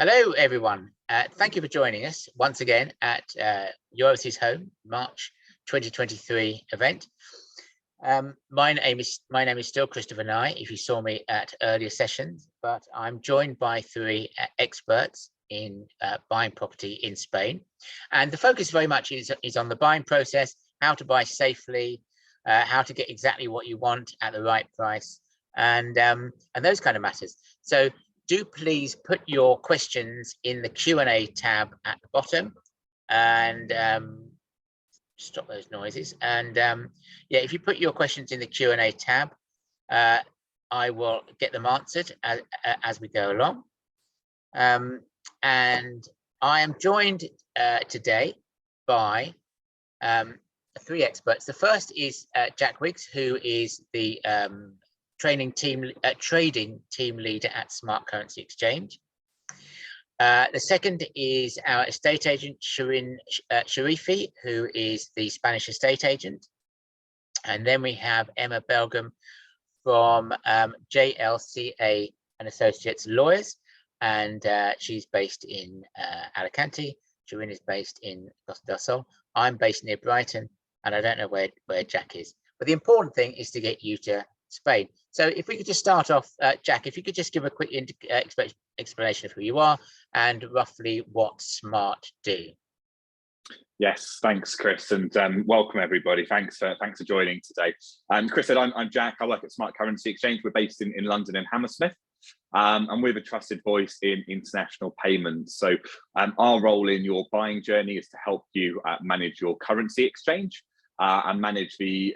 Hello, everyone. Thank you for joining us once again at Your Overseas Home March 2023 event. My name is still Christopher Nye, if you saw me at earlier sessions, but I'm joined by three experts in buying property in Spain. And the focus very much is on the buying process, how to buy safely, how to get exactly what you want at the right price, and those kind of matters. So do please put your questions in the Q&A tab at the bottom, and stop those noises. And yeah, if you put your questions in the Q&A tab, I will get them answered as we go along. And I am joined today by three experts. The first is Jack Wiggs, who is the trading team leader at Smart Currency Exchange. The second is our estate agent, Shirin Sharifi, who is the Spanish estate agent. And then we have Emma Belgum from JLCA and Associates Lawyers, and she's based in Alicante. Shirin is based in Costa del Sol. I'm based near Brighton, and I don't know where Jack is. But the important thing is to get you to Spain. So if we could just start off, Jack, if you could just give a quick explanation of who you are and roughly what Smart do. Yes, thanks, Chris, and welcome everybody. Thanks for joining today. Chris said, I'm Jack. I work at Smart Currency Exchange. We're based in London in Hammersmith, and we're a trusted voice in international payments. So our role in your buying journey is to help you manage your currency exchange. And manage the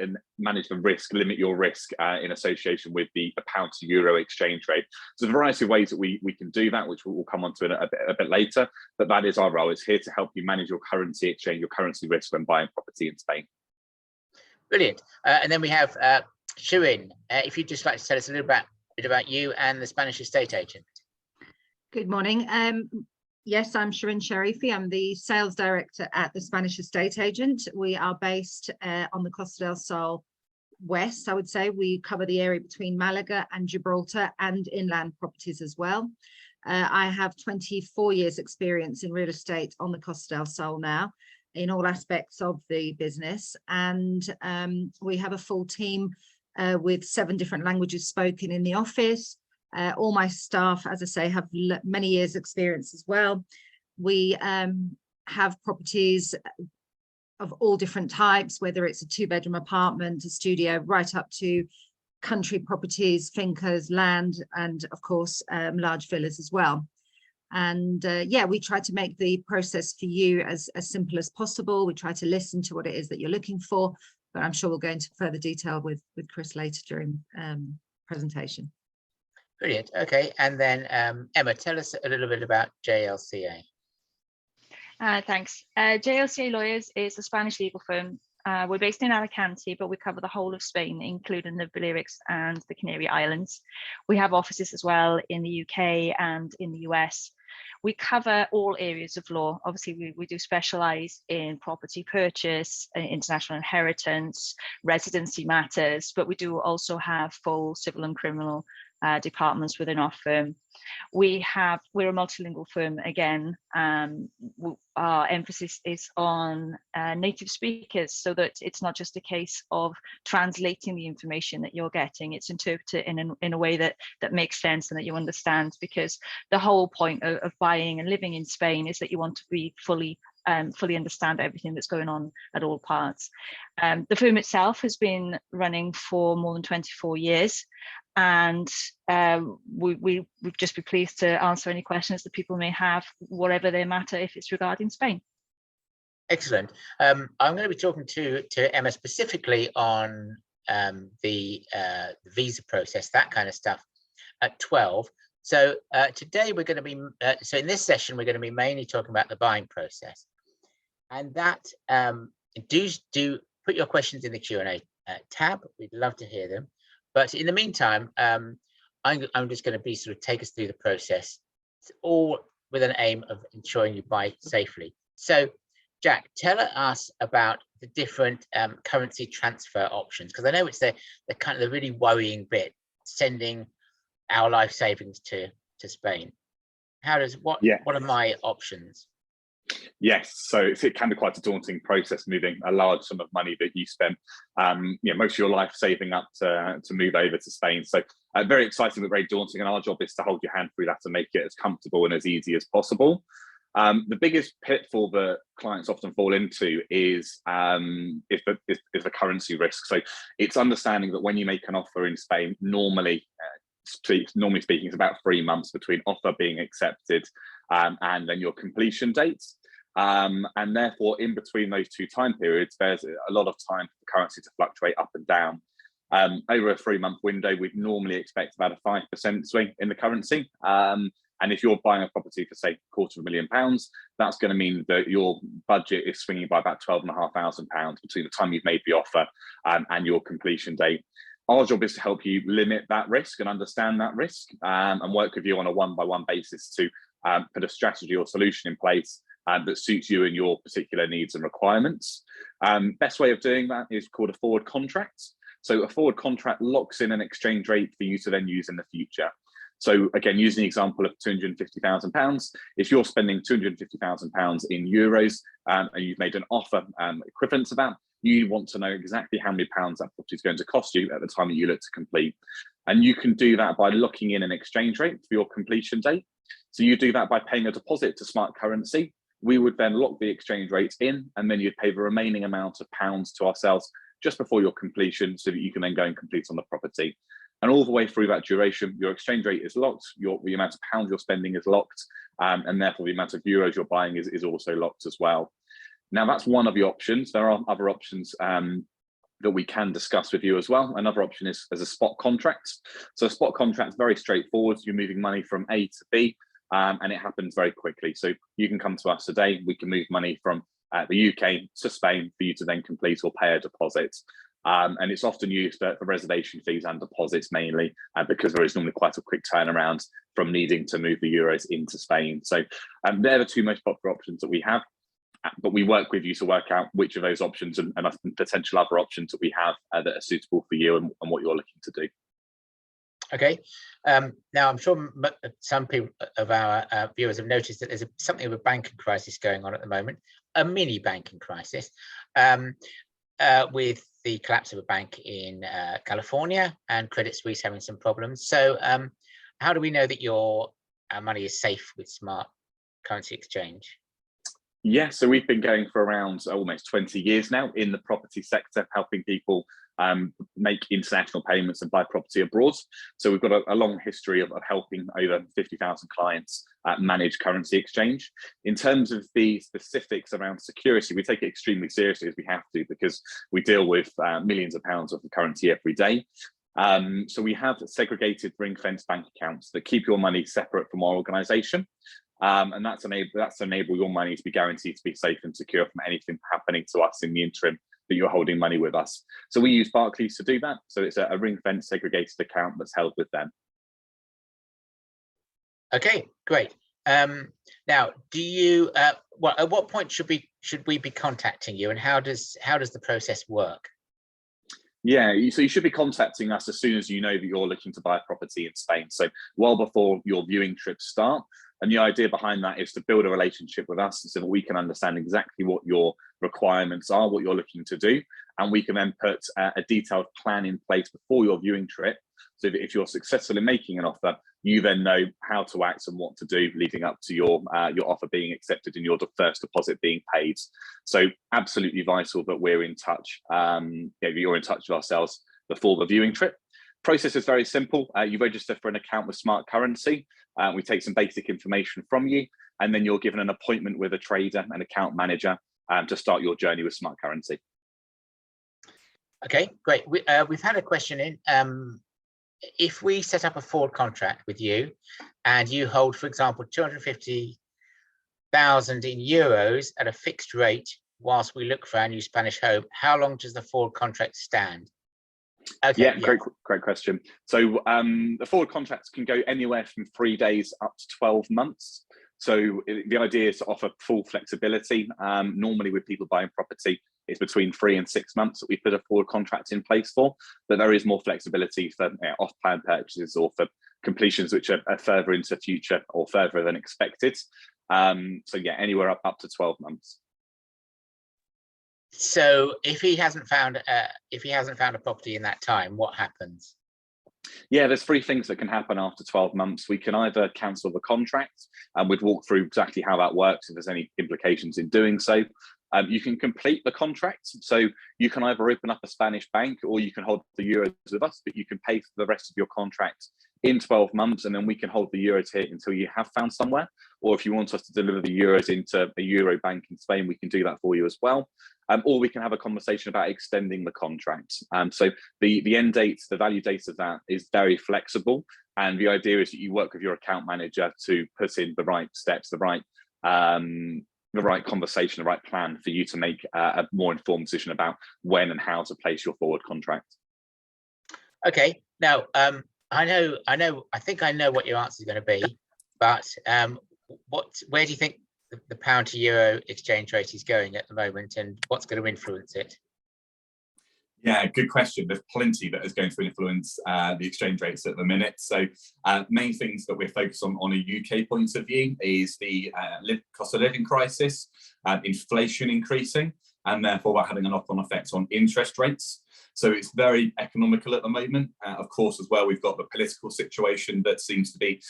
risk, limit your risk in association with the pound to euro exchange rate. So there's a variety of ways that we can do that, which we'll come on to a bit later. But that is our role. It's here to help you manage your currency exchange, your currency risk when buying property in Spain. Brilliant. And then we have Shirin. If you'd just like to tell us a little bit about you and the Spanish estate agent. Good morning. Yes, I'm Shirin Sharifi. I'm the sales director at the Spanish estate agent. We are based on the Costa del Sol west, I would say. We cover the area between Malaga and Gibraltar and inland properties as well. I have 24 years experience in real estate on the Costa del Sol now in all aspects of the business. And we have a full team with 7 different languages spoken in the office. All my staff, as I say, have many years experience as well. We have properties of all different types, whether it's a 2-bedroom apartment, a studio, right up to country properties, fincas, land, and of course, large villas as well. And yeah, we try to make the process for you as simple as possible. We try to listen to what it is that you're looking for, but I'm sure we'll go into further detail with Chris later during presentation. Brilliant. Okay, and then Emma, tell us a little bit about JLCA. Thanks. JLCA Lawyers is a Spanish legal firm. We're based in Alicante, but we cover the whole of Spain, including the Balearics and the Canary Islands. We have offices as well in the UK and in the US. We cover all areas of law. Obviously, we do specialize in property purchase, international inheritance, residency matters, but we do also have full civil and criminal departments within our firm. We're a multilingual firm again. Our emphasis is on native speakers, so that it's not just a case of translating the information that you're getting, it's interpreted in a way that makes sense and that you understand, because the whole point of buying and living in Spain is that you want to be fully understand everything that's going on at all parts. The firm itself has been running for more than 24 years, and we'd just be pleased to answer any questions that people may have, whatever their matter, if it's regarding Spain. Excellent. I'm going to be talking to Emma specifically on the visa process, that kind of stuff, at 12. So today we're going to be, so in this session, we're going to be mainly talking about the buying process. And that, do put your questions in the Q&A tab. We'd love to hear them. But in the meantime, I'm just going to be sort of take us through the process, all with an aim of ensuring you buy safely. So, Jack, tell us about the different currency transfer options, because I know it's the kind of the really worrying bit, sending our life savings to Spain. How does what are my options? Yes, so it can be quite a daunting process moving a large sum of money that you spent, most of your life saving up to move over to Spain. So very exciting, but very daunting. And our job is to hold your hand through that and make it as comfortable and as easy as possible. The biggest pitfall that clients often fall into is the currency risk. So it's understanding that when you make an offer in Spain, normally speaking, it's about 3 months between offer being accepted and then your completion dates. And therefore, in between those two time periods, there's a lot of time for the currency to fluctuate up and down. Over a 3-month window, we'd normally expect about a 5% swing in the currency. And if you're buying a property for, say, £250,000, that's going to mean that your budget is swinging by about £12,500 between the time you've made the offer and your completion date. Our job is to help you limit that risk and understand that risk and work with you on a one-by-one basis to put a strategy or solution in place that suits you and your particular needs and requirements. Best way of doing that is called a forward contract. So a forward contract locks in an exchange rate for you to then use in the future. So again, using the example of £250,000, if you're spending £250,000 in euros and you've made an offer equivalent to that, you want to know exactly how many pounds that property is going to cost you at the time that you look to complete. And you can do that by locking in an exchange rate for your completion date. So you do that by paying a deposit to Smart Currency. We would then lock the exchange rates in, and then you'd pay the remaining amount of pounds to ourselves just before your completion so that you can then go and complete on the property. And all the way through that duration, your exchange rate is locked, the amount of pounds you're spending is locked, and therefore the amount of euros you're buying is also locked as well. Now, that's one of the options. There are other options that we can discuss with you as well. Another option is as a spot contract. So a spot contract is very straightforward. You're moving money from A to B, and it happens very quickly. So you can come to us today. We can move money from the UK to Spain for you to then complete or pay a deposit. And it's often used for reservation fees and deposits mainly because there is normally quite a quick turnaround from needing to move the euros into Spain. So they're the two most popular options that we have. But we work with you to work out which of those options and potential other options that we have that are suitable for you and what you're looking to do. Okay. Now, I'm sure some people of our viewers have noticed that there's something of a banking crisis going on at the moment, a mini banking crisis, with the collapse of a bank in California and Credit Suisse having some problems. So how do we know that your money is safe with Smart Currency Exchange? Yeah, so we've been going for around almost 20 years now in the property sector, helping people make international payments and buy property abroad. So we've got a long history of helping over 50,000 clients manage currency exchange. In terms of the specifics around security, we take it extremely seriously as we have to, because we deal with millions of pounds of currency every day. So we have segregated ring-fenced bank accounts that keep your money separate from our organisation. And that's enable your money to be guaranteed to be safe and secure from anything happening to us in the interim that you're holding money with us. So we use Barclays to do that. So it's a ring-fence segregated account that's held with them. Okay, great. Now, do you? Well, at what point should we be contacting you, and how does the process work? Yeah, so you should be contacting us as soon as you know that you're looking to buy a property in Spain. So well before your viewing trips start. And the idea behind that is to build a relationship with us so that we can understand exactly what your requirements are, what you're looking to do. And we can then put a detailed plan in place before your viewing trip. So that if you're successful in making an offer, you then know how to act and what to do leading up to your offer being accepted and your first deposit being paid. So absolutely vital that we're in touch. You're in touch with ourselves before the viewing trip. Process is very simple. You register for an account with Smart Currency. We take some basic information from you, and then you're given an appointment with a trader and account manager to start your journey with Smart Currency. Okay, great. We've had a question in. If we set up a forward contract with you and you hold, for example, 250,000 in euros at a fixed rate whilst we look for our new Spanish home, how long does the forward contract stand? Okay, yeah, great question. So the forward contracts can go anywhere from 3 days up to 12 months. So the idea is to offer full flexibility. Normally with people buying property, it's between 3 and 6 months that we put a forward contract in place for, but there is more flexibility for off-plan purchases or for completions which are further into future or further than expected. So yeah, anywhere up to 12 months. So if he hasn't found a property in that time, what happens? Yeah, there's 3 things that can happen after 12 months. We can either cancel the contract, and we'd walk through exactly how that works if there's any implications in doing so. You can complete the contract, so you can either open up a Spanish bank or you can hold the euros with us, but you can pay for the rest of your contract in 12 months, and then we can hold the euros here until you have found somewhere. Or if you want us to deliver the euros into a euro bank in Spain, we can do that for you as well. Or we can have a conversation about extending the contract. So the end date, the value date of that is very flexible. And the idea is that you work with your account manager to put in the right steps, the right conversation, the right plan for you to make a more informed decision about when and how to place your forward contract. Okay, now I think I know what your answer is going to be, but where do you think the pound to euro exchange rate is going at the moment, and what's going to influence it? Yeah, good question. There's plenty that is going to influence the exchange rates at the minute. So main things that we're focused on a UK point of view is the cost of living crisis, inflation increasing, and therefore that having a knock-on effect on interest rates. So it's very economical at the moment. Of course, as well, we've got the political situation that seems to be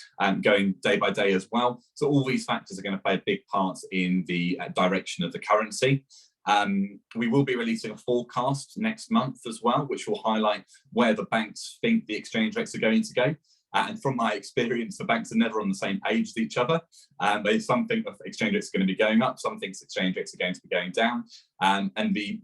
going day by day as well. So all these factors are going to play a big part in the direction of the currency. We will be releasing a forecast next month as well, which will highlight where the banks think the exchange rates are going to go. And from my experience, the banks are never on the same page as each other. Some think the exchange rates are going to be going up, some think exchange rates are going to be going down. And the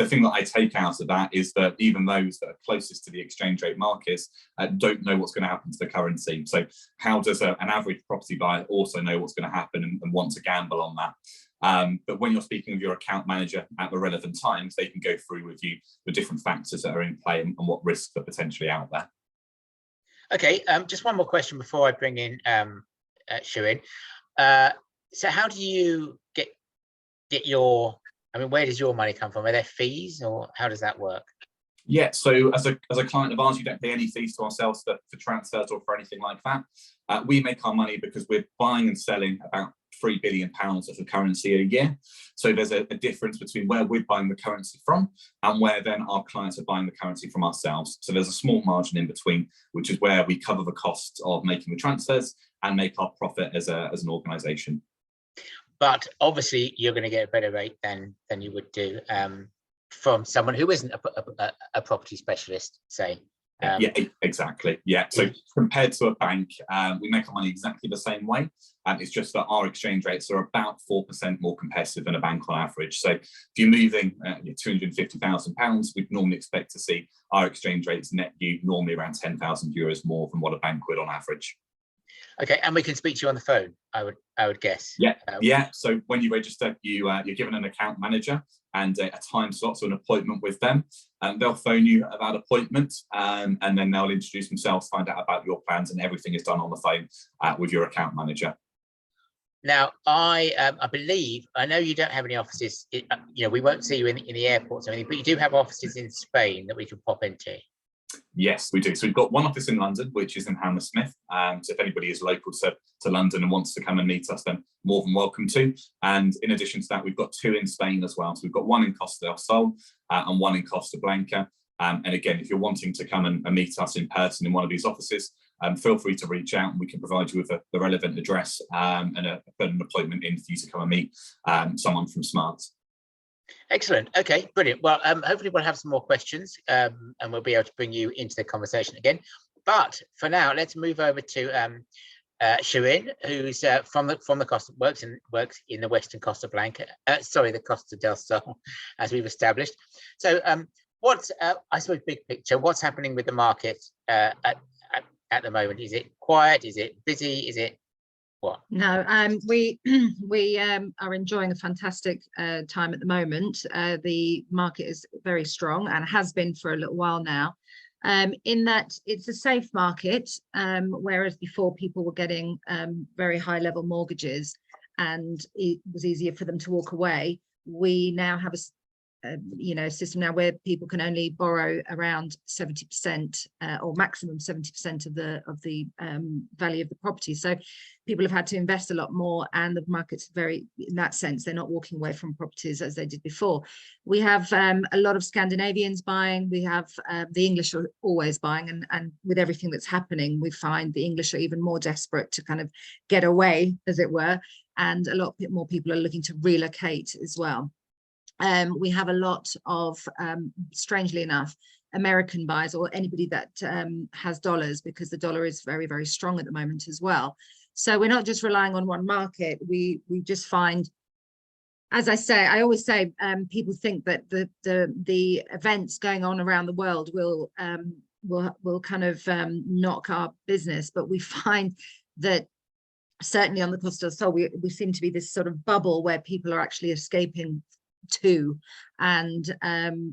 thing that I take out of that is that even those that are closest to the exchange rate markets don't know what's going to happen to the currency. So how does an average property buyer also know what's going to happen and want to gamble on that? But when you're speaking with your account manager at the relevant times, they can go through with you the different factors that are in play and what risks are potentially out there. Okay, just one more question before I bring in Shirin. So how do you get your, where does your money come from? Are there fees, or how does that work? Yeah, so as a client of ours, you don't pay any fees to ourselves for transfers or for anything like that. We make our money because we're buying and selling about £3 billion of the currency a year. So there's a difference between where we're buying the currency from and where then our clients are buying the currency from ourselves. So there's a small margin in between, which is where we cover the costs of making the transfers and make our profit as an organisation. But obviously, you're going to get a better rate than you would do from someone who isn't a property specialist, say. Yeah, exactly. Yeah. So compared to a bank, we make our money exactly the same way. It's just that our exchange rates are about 4% more competitive than a bank on average. So if you're moving £250,000, we'd normally expect to see our exchange rates net you normally around €10,000 more than what a bank would on average. Okay, and we can speak to you on the phone, I would guess. Yeah, yeah. So when you register, you're given an account manager and a time slot, so an appointment with them. They'll phone you about appointment, and then they'll introduce themselves, find out about your plans, and everything is done on the phone with your account manager. Now, I believe, I know you don't have any offices. We won't see you in the airports or anything, but you do have offices in Spain that we can pop into. Yes, we do. So we've got one office in London, which is in Hammersmith. So if anybody is local to London and wants to come and meet us, then more than welcome to. And in addition to that, we've got 2 in Spain as well. So we've got one in Costa del Sol and one in Costa Blanca. And again, if you're wanting to come and meet us in person in one of these offices, feel free to reach out and we can provide you with the relevant address and put an appointment in for you to come and meet someone from Smart. Excellent. Okay, brilliant. Well, hopefully we'll have some more questions and we'll be able to bring you into the conversation again. But for now, let's move over to Shirin, who's from the Costa, works in the Western Costa Blanca. The Costa del Sol, as we've established. So, what's I suppose big picture? What's happening with the market at the moment? Is it quiet? Is it busy? Is it what? No, we are enjoying a fantastic time at the moment. The market is very strong and has been for a little while now. In that it's a safe market, whereas before people were getting very high level mortgages and it was easier for them to walk away. We now have you know, system now where people can only borrow around 70% or maximum 70% of the value of the property. So people have had to invest a lot more, and the market's very, in that sense, they're not walking away from properties as they did before. We have a lot of Scandinavians buying. We have the English are always buying, and with everything that's happening, we find the English are even more desperate to kind of get away, as it were, and a lot more people are looking to relocate as well. We have a lot of, strangely enough, American buyers, or anybody that has dollars, because the dollar is very, very strong at the moment as well. So we're not just relying on one market. We just find, as I say, I always say, people think that the events going on around the world will kind of knock our business, but we find that certainly on the Costa del Sol, we seem to be this sort of bubble where people are actually escaping to and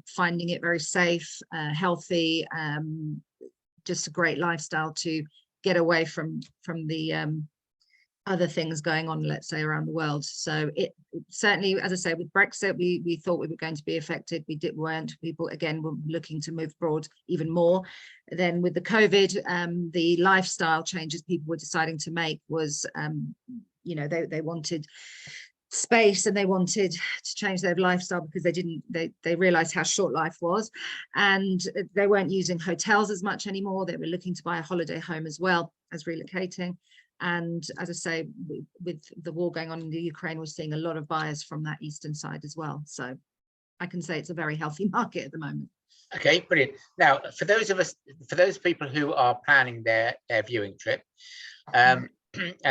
finding it very safe, healthy, just a great lifestyle to get away from the other things going on, let's say, around the world. So it certainly, as I say, with Brexit, we thought we were going to be affected. Weren't. People again were looking to move abroad even more. Then with the COVID, the lifestyle changes people were deciding to make was, you know, they wanted space, and they wanted to change their lifestyle because they realized how short life was, and they weren't using hotels as much anymore. They were looking to buy a holiday home as well as relocating. And as I say, with the war going on in the Ukraine, we're seeing a lot of buyers from that eastern side as well. So I can say it's a very healthy market at the moment. Okay, brilliant. Now, for those people who are planning their viewing trip, and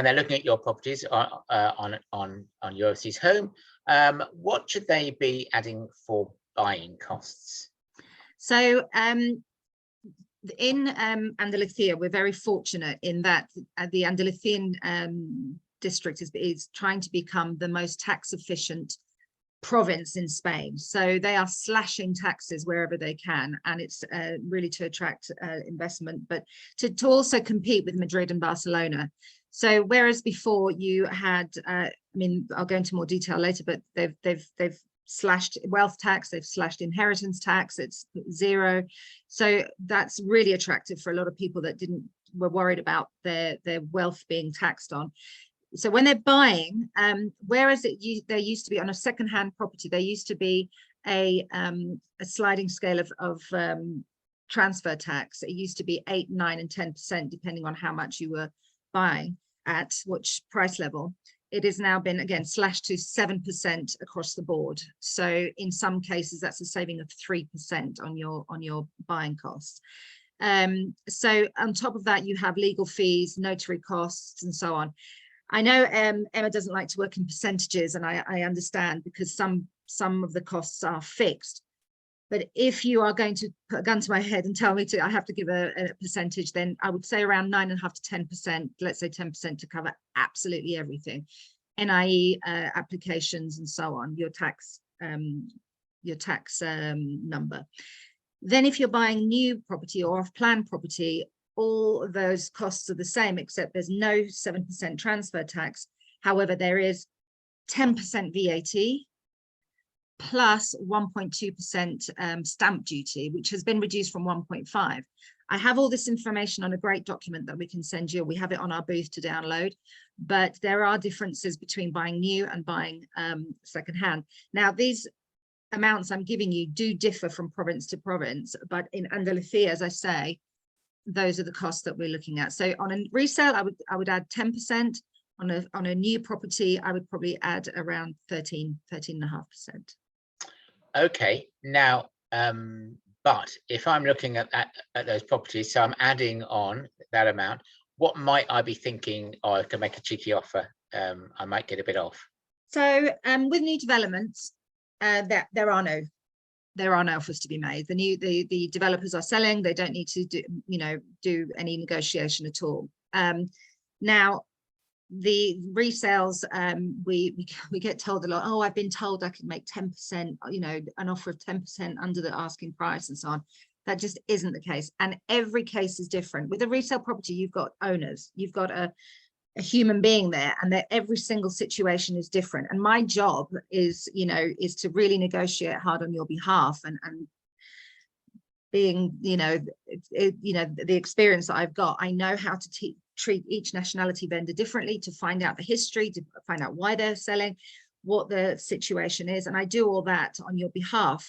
they're looking at your properties on your overseas home, what should they be adding for buying costs? So in Andalusia, we're very fortunate in that the Andalusian district is trying to become the most tax efficient province in Spain. So they are slashing taxes wherever they can, and it's really to attract investment, but to also compete with Madrid and Barcelona. So whereas before you had, I mean, I'll go into more detail later, but they've slashed wealth tax, they've slashed inheritance tax, it's zero. So that's really attractive for a lot of people that were worried about their wealth being taxed on. So when they're buying, whereas there used to be on a second-hand property, there used to be a sliding scale of transfer tax. It used to be 8%, 9%, and 10%, depending on how much you were buying at which price level. It has now been again slashed to 7% across the board. So in some cases, that's a saving of 3% on your buying costs. So on top of that, you have legal fees, notary costs, and so on. I know Emma doesn't like to work in percentages, and I understand, because some of the costs are fixed. But if you are going to put a gun to my head and tell me I have to give a percentage, then I would say around 9.5% to 10%, let's say 10%, to cover absolutely everything, NIE applications and so on, your tax number. Then if you're buying new property or off-plan property, all those costs are the same, except there's no 7% transfer tax. However, there is 10% VAT plus 1.2% stamp duty, which has been reduced from 1.5. I have all this information on a great document that we can send you. We have it on our booth to download, but there are differences between buying new and buying secondhand. Now, these amounts I'm giving you do differ from province to province, but in Andalusia, as I say, those are the costs that we're looking at. So on a resale, I would add 10%. On a new property, I would probably add around 13.5%. Okay, now, but if I'm looking at those properties, so I'm adding on that amount, what might I be thinking? Oh, I can make a cheeky offer. I might get a bit off. So with new developments, there are no offers to be made. The developers are selling. They don't need to do any negotiation at all. Now, the resales, we get told a lot, oh, I've been told I can make 10%, an offer of 10% under the asking price and so on. That just isn't the case, and every case is different. With a resale property, you've got owners, you've got a human being there, and that every single situation is different. And my job is, you know, is to really negotiate hard on your behalf, and being, you know, the experience that I've got, I know how to treat each nationality vendor differently, to find out the history, to find out why they're selling, what the situation is, and I do all that on your behalf.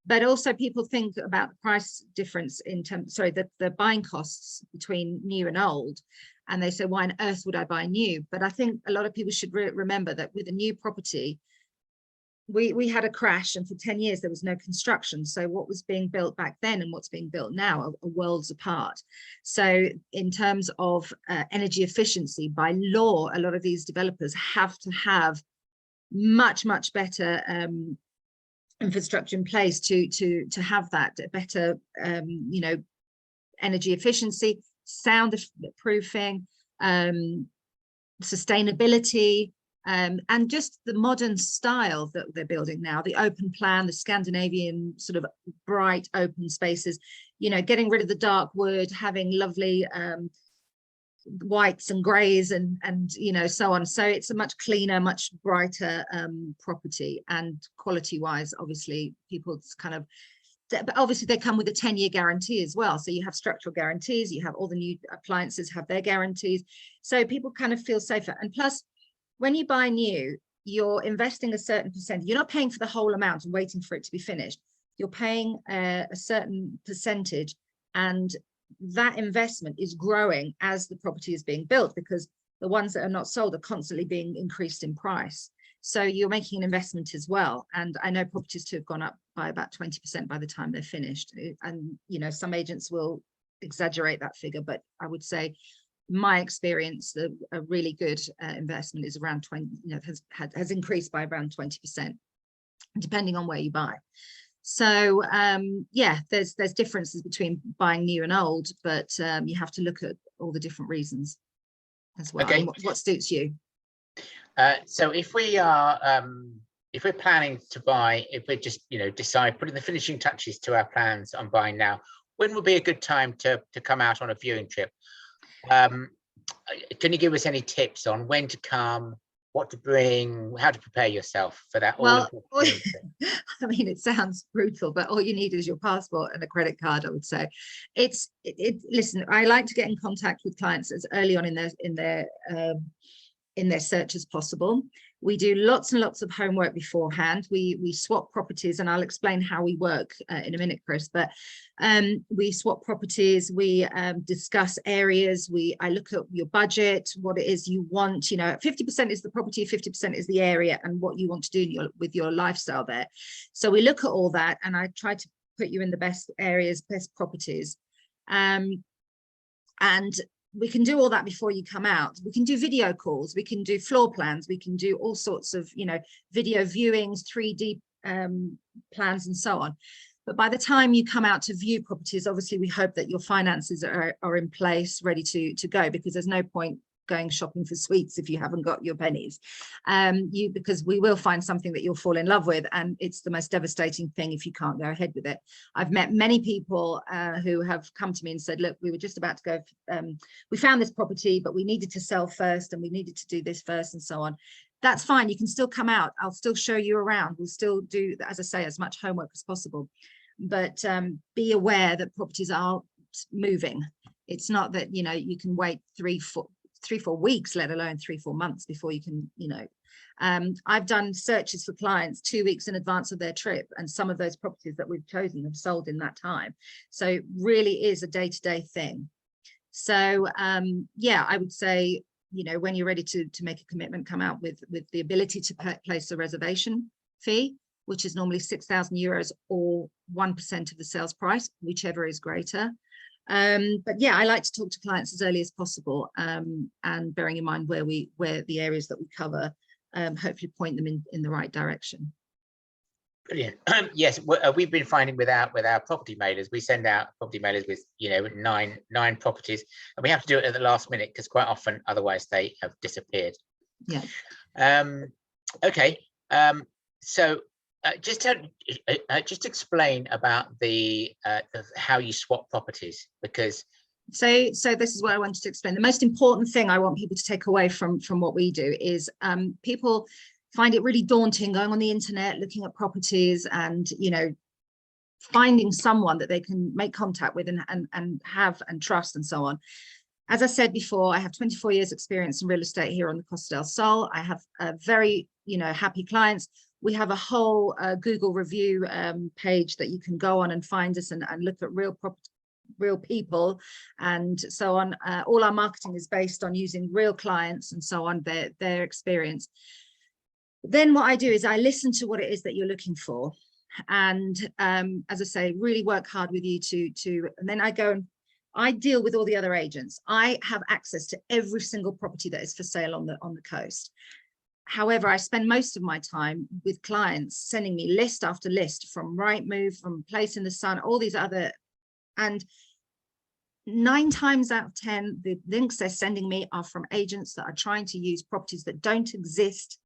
But also people think about the price difference in terms, sorry, the buying costs between new and old, and they say, why on earth would I buy new? But I think a lot of people should remember that with a new property, we had a crash, and for 10 years there was no construction. So what was being built back then and what's being built now are worlds apart. So in terms of energy efficiency, by law, a lot of these developers have to have much better infrastructure in place to have that better you know, energy efficiency, sound proofing, sustainability, and just the modern style that they're building now, the open plan, the Scandinavian sort of bright open spaces, you know, getting rid of the dark wood, having lovely whites and grays and you know, so on. So it's a much cleaner, much brighter property, and quality wise, obviously people's kind of, but obviously they come with a 10-year guarantee as well. So you have structural guarantees, you have all the new appliances have their guarantees, so people kind of feel safer. And plus, when you buy new, you're investing a certain percent. You're not paying for the whole amount and waiting for it to be finished. You're paying a certain percentage, and that investment is growing as the property is being built, because the ones that are not sold are constantly being increased in price. So you're making an investment as well. And I know properties too have gone up by about 20% by the time they're finished. And, you know, some agents will exaggerate that figure, but I would say, my experience, a really good investment is around 20, you know, has increased by around 20%, depending on where you buy. So yeah, there's differences between buying new and old, but you have to look at all the different reasons as well. Okay. What suits you? So if we're planning to buy, if we just, you know, decide putting the finishing touches to our plans on buying now, when would be a good time to come out on a viewing trip? Can you give us any tips on when to come, what to bring, how to prepare yourself for that? Well, I mean, it sounds brutal, but all you need is your passport and a credit card, I would say. Listen, I like to get in contact with clients as early on in their search as possible. We do lots and lots of homework beforehand. We swap properties, and I'll explain how we work in a minute, Chris, but we swap properties, we discuss areas, I look at your budget, what it is you want, you know, 50% is the property, 50% is the area and what you want to do with your lifestyle there. So we look at all that, and I try to put you in the best areas, best properties. And we can do all that before you come out. We can do video calls, we can do floor plans, we can do all sorts of, you know, video viewings, 3D plans and so on. But by the time you come out to view properties, obviously we hope that your finances are in place, ready to go, because there's no point going shopping for sweets if you haven't got your pennies. Because we will find something that you'll fall in love with, and it's the most devastating thing if you can't go ahead with it. I've met many people who have come to me and said, look, we were just about to go, we found this property, but we needed to sell first, and we needed to do this first, and so on. That's fine, you can still come out, I'll still show you around, we'll still do, as I say, as much homework as possible. But be aware that properties are moving. It's not that, you know, you can wait 3-4 weeks, let alone 3-4 months before you can, you know. I've done searches for clients 2 weeks in advance of their trip, and some of those properties that we've chosen have sold in that time. So it really is a day-to-day thing. So yeah, I would say, you know, when you're ready to make a commitment, come out with the ability to place a reservation fee, which is normally €6,000 or 1% of the sales price, whichever is greater. But yeah, I like to talk to clients as early as possible, and bearing in mind where the areas that we cover, hopefully point them in the right direction. Brilliant. Yes, we've been finding with our property mailers, we send out property mailers with, you know, nine properties, and we have to do it at the last minute because quite often otherwise they have disappeared. Yeah. Okay. So just explain about the how you swap properties, because So this is what I wanted to explain. The most important thing I want people to take away from what we do is people find it really daunting going on the internet, looking at properties, and finding someone that they can make contact with and have and trust and so on. As I said before, I have 24 years experience in real estate here on the Costa del Sol. I have very happy clients. We have a whole Google review page that you can go on and find us and look at real people and so on. All our marketing is based on using real clients and so on, their experience. Then what I do is I listen to what it is that you're looking for. And as I say, really work hard with you and then I go and I deal with all the other agents. I have access to every single property that is for sale on the coast. However, I spend most of my time with clients sending me list after list from Rightmove, from Place in the Sun, all these other, and 9 times out of 10, the links they're sending me are from agents that are trying to use properties that don't exist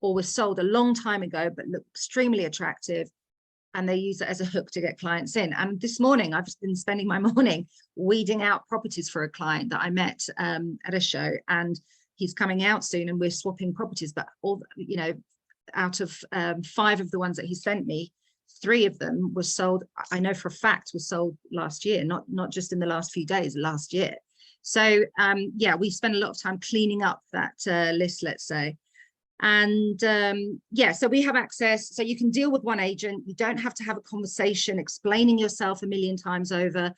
or were sold a long time ago, but look extremely attractive. And they use it as a hook to get clients in. And this morning, I've been spending my morning weeding out properties for a client that I met at a show, and he's coming out soon and we're swapping properties. But all, out of 5 of the ones that he sent me, 3 of them were sold. I know for a fact was sold last year, not just in the last few days, last year. So yeah, we spend a lot of time cleaning up that list, let's say. And yeah, so we have access, so you can deal with one agent. You don't have to have a conversation explaining yourself a million times over.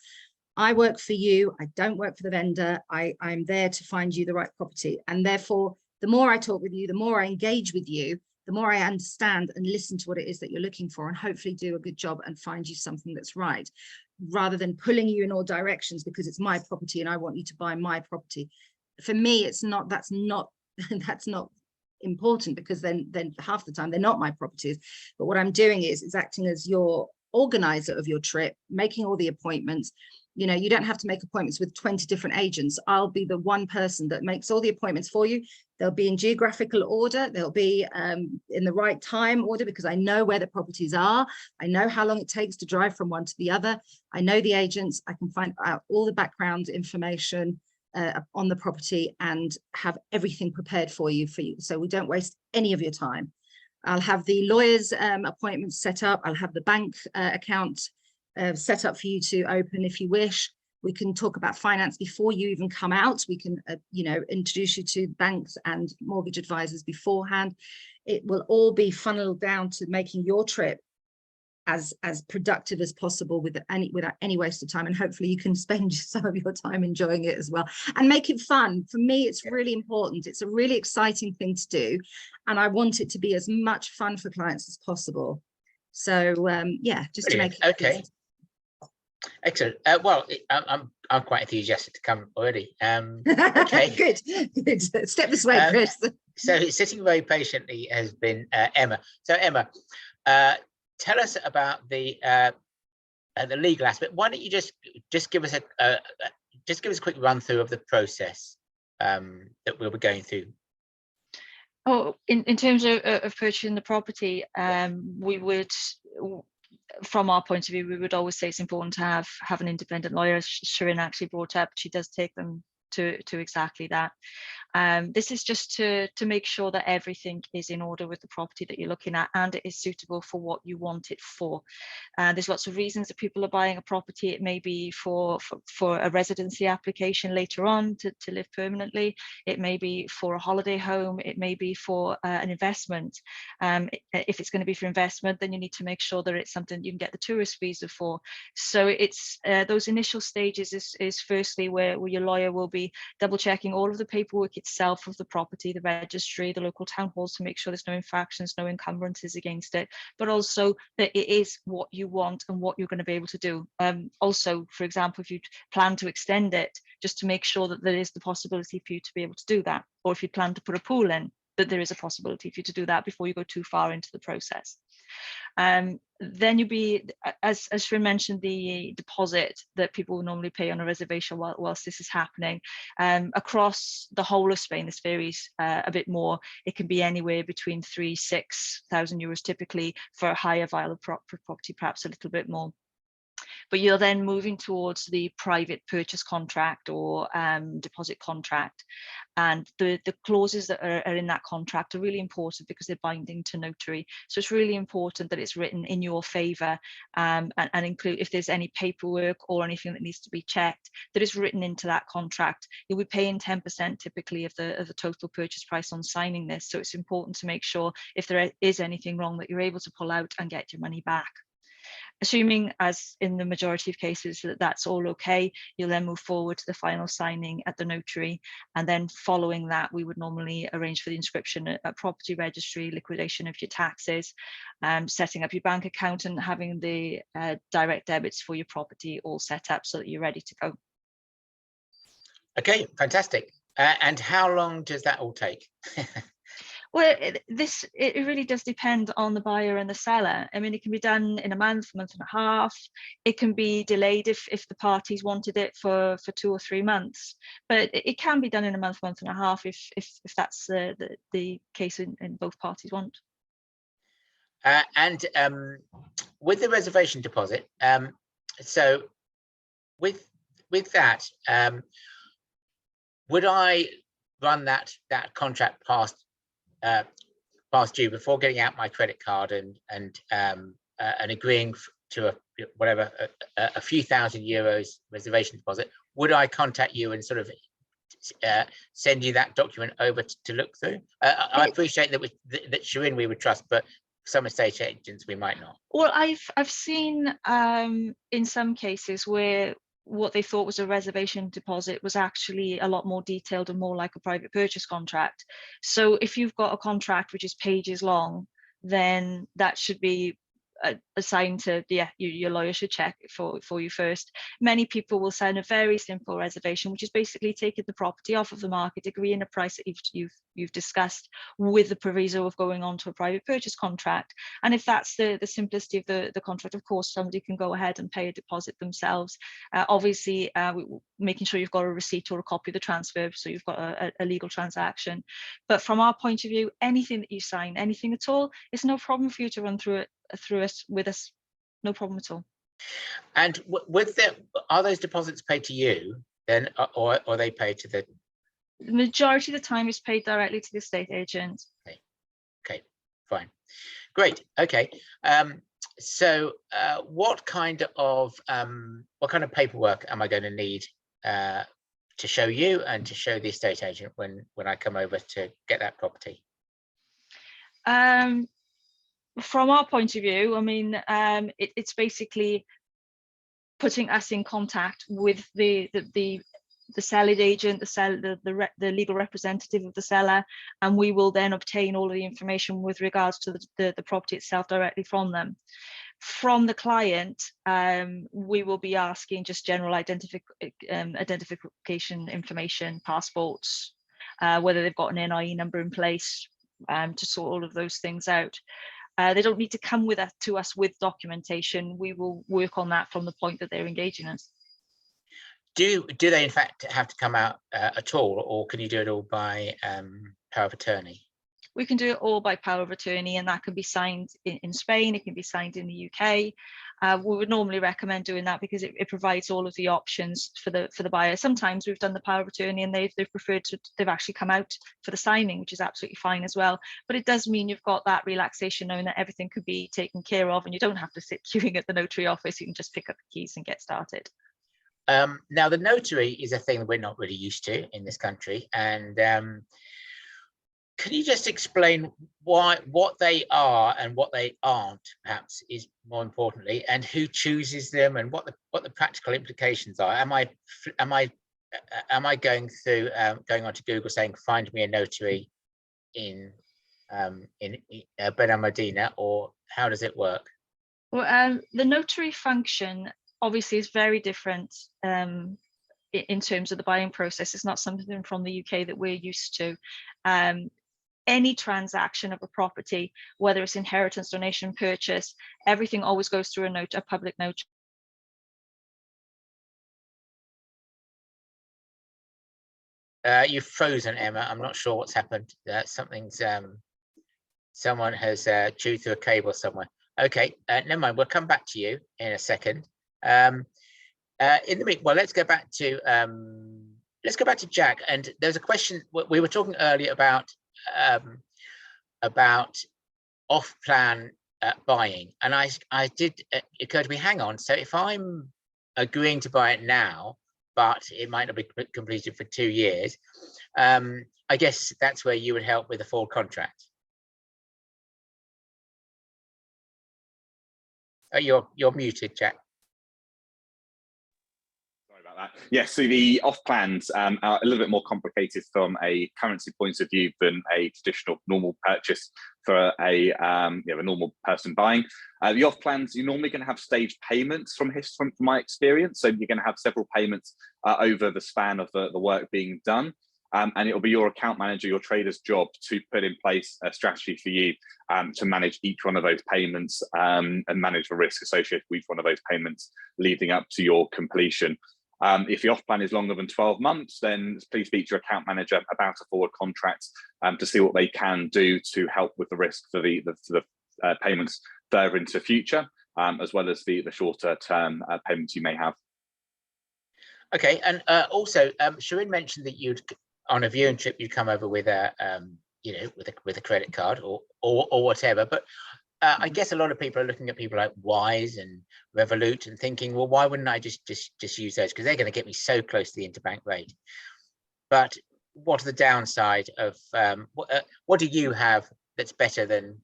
I work for you, I don't work for the vendor. I'm there to find you the right property, and therefore the more I talk with you, the more I engage with you, the more I understand and listen to what it is that you're looking for, and hopefully do a good job and find you something that's right, rather than pulling you in all directions because it's my property and I want you to buy my property. For me, it's not, that's not important, because then half the time they're not my properties. But what I'm doing is acting as your organizer of your trip, making all the appointments. You don't have to make appointments with 20 different agents. I'll be the one person that makes all the appointments for you. They'll be in geographical order. They'll be in the right time order, because I know where the properties are. I know how long it takes to drive from one to the other. I know the agents. I can find out all the background information on the property and have everything prepared for you, so we don't waste any of your time. I'll have the lawyer's appointments set up. I'll have the bank account set up for you to open if you wish. We can talk about finance before you even come out. We can introduce you to banks and mortgage advisors beforehand. It will all be funneled down to making your trip as productive as possible without any waste of time, and hopefully you can spend some of your time enjoying it as well and make it fun. For me, it's really important. It's a really exciting thing to do, and I want it to be as much fun for clients as possible. So yeah, just Brilliant. to make it okay. Excellent. Well, I'm quite enthusiastic to come already. Okay. good. Step this way, Chris. So sitting very patiently has been Emma. So Emma, tell us about the legal aspect. Why don't you just give us a quick run through of the process that we'll be going through. Oh, in terms of purchasing the property, we would, from our point of view, we would always say it's important to have an independent lawyer. Shirin actually brought up, she does take them to exactly that. This is just to make sure that everything is in order with the property that you're looking at, and it is suitable for what you want it for. There's lots of reasons that people are buying a property. It may be for a residency application later on to live permanently. It may be for a holiday home. It may be for an investment. If it's going to be for investment, then you need to make sure that it's something you can get the tourist visa for. So it's those initial stages is firstly where your lawyer will be double checking all of the paperwork itself of the property, the registry, the local town halls, to make sure there's no infractions, no encumbrances against it, but also that it is what you want and what you're going to be able to do. Also, for example, if you plan to extend it, just to make sure that there is the possibility for you to be able to do that, or if you plan to put a pool in, that there is a possibility for you to do that before you go too far into the process. Then you'll be, as Shirin mentioned, the deposit that people will normally pay on a reservation whilst this is happening. Across the whole of Spain, this varies a bit more. It can be anywhere between 3,000 to 6,000 euros typically. For a higher value property, perhaps a little bit more. but you're then moving towards the private purchase contract or deposit contract. And the clauses that are in that contract are really important because they're binding to notary. So it's really important that it's written in your favour, and include, if there's any paperwork or anything that needs to be checked, that is written into that contract. You'll be paying 10% typically of the total purchase price on signing this. So it's important to make sure if there is anything wrong that you're able to pull out and get your money back. Assuming, as in the majority of cases, that that's all okay, you'll then move forward to the final signing at the notary. And then following that, we would normally arrange for the inscription at property registry, liquidation of your taxes, setting up your bank account and having the direct debits for your property all set up so that you're ready to go. Okay, fantastic. And how long does that all take? Well, it really does depend on the buyer and the seller. I mean, it can be done in a month and a half. It can be delayed if the parties wanted it for 2 or 3 months. But it can be done in a month and a half if that's the case in both parties want. And with the reservation deposit, so with that, would I run that contract past due before getting out my credit card and agreeing to a few €1,000 reservation deposit? Would I contact you and sort of send you that document over to look through? I appreciate that Shirin we would trust, but some estate agents we might not. Well, I've seen in some cases where what they thought was a reservation deposit was actually a lot more detailed and more like a private purchase contract. So if you've got a contract which is pages long, then that should be assigned to, your lawyer should check it for you first. Many people will sign a very simple reservation, which is basically taking the property off of the market, agreeing a price that you've discussed with the proviso of going on to a private purchase contract. And if that's the simplicity of the contract, of course, somebody can go ahead and pay a deposit themselves. Obviously, making sure you've got a receipt or a copy of the transfer, so you've got a legal transaction. But from our point of view, anything that you sign, anything at all, it's no problem for you to run through us with us, no problem at all. And are those deposits paid to you then, or are they paid to the majority of the time is paid directly to the estate agent? Okay, fine, great. Okay, so what kind of paperwork am I going to need to show you and to show the estate agent when I come over to get that property? From our point of view, I mean, it's basically putting us in contact with the selling agent, the legal representative of the seller, and we will then obtain all of the information with regards to the property itself directly from them. From the client, we will be asking just general identification information, passports, whether they've got an NIE number in place, to sort all of those things out. They don't need to come to us with documentation. We will work on that from the point that they're engaging us. Do they in fact have to come out at all, or can you do it all by power of attorney? We can do it all by power of attorney, and that can be signed in Spain, it can be signed in the UK. We would normally recommend doing that because it provides all of the options for the buyer. Sometimes we've done the power of attorney and they've actually come out for the signing, which is absolutely fine as well. But it does mean you've got that relaxation, knowing that everything could be taken care of and you don't have to sit queuing at the notary office. You can just pick up the keys and get started. Now, the notary is a thing that we're not really used to in this country, and can you just explain what they are and what they aren't, perhaps, is more importantly, and who chooses them and what the practical implications are? Am I going through going onto Google saying find me a notary in Benalmadena, or how does it work? Well, the notary function obviously is very different in terms of the buying process. It's not something from the UK that we're used to. Any transaction of a property, whether it's inheritance, donation, purchase, everything always goes through a public notary. You've frozen, Emma. I'm not sure what's happened. Someone has chewed through a cable somewhere. Okay, never mind. We'll come back to you in a second. In the mean, well, let's go back to Jack. And there's a question we were talking earlier about off-plan buying, and I did occur to me, hang on, so if I'm agreeing to buy it now, but it might not be completed for 2 years, I guess that's where you would help with a full contract. Oh, you're muted, Jack. Sorry about that. Yes, so the off plans are a little bit more complicated from a currency point of view than a traditional normal purchase for a normal person buying. The off plans, you're normally going to have staged payments from my experience. So you're going to have several payments over the span of the work being done. And it'll be your account manager, your trader's job to put in place a strategy for you to manage each one of those payments and manage the risk associated with each one of those payments leading up to your completion. If the off plan is longer than 12 months, then please speak to your account manager about a forward contract to see what they can do to help with the risk for the payments further into the future, as well as the shorter term payments you may have. Okay, and also, Shirin mentioned that on a viewing trip you'd come over with a with a credit card or whatever, but I guess a lot of people are looking at people like Wise and Revolut and thinking, well, why wouldn't I just use those, because they're going to get me so close to the interbank rate. But what are the downside of what do you have that's better than